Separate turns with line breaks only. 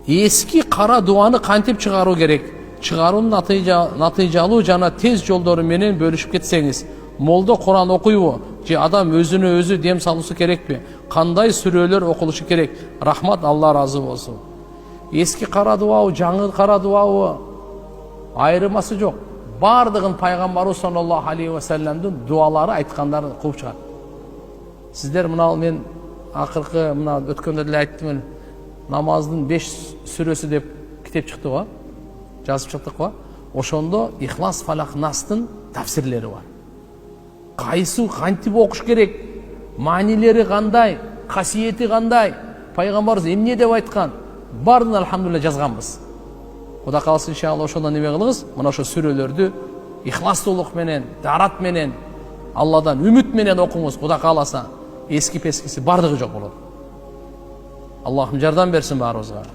Eski kara duanı kантип чыгаруу керек? Чыгаруунун натыйжалуу жана тез жолдору менен бөлүшүп кетсеңиз. Молда Куран окуйбу? Же адам өзүнө өзү дем салуусу керекпи? Кандай сүрөлөр окулушу керек? Рахмат, Алла разы болсун. Eski кара дуабы, жаңы кара дуабы айырмасы жок. Бардыгын пайгамбарыбыз саллаллаху алейхи ва салламдын дуалары айткандары кууп чыгат. Сиздер мына мен акыркы мына өткөндө деле айттым, намаздын 5 сүрөсү деп китеп чыкты го. Жазып чыктык го. Ошондо Ихлас, Фалак, Настын тафсирлери бар. Кайсы кантип окуш керек? Маанилери кандай? Касиети кандай? Пайгамбарыбыз эмне деп айткан? Барын алхамдулилlah жазганбыз. Кудай кааласа иншалла ошондон неме кылыңыз, мына ошо сүрөлөрдү ихластуулук менен, дарат менен, Алладан үмүт менен окуңуз. Кудай кааласа эски пескиси бардыгы жок болот. Аллахым жардам берсин баарыбызга.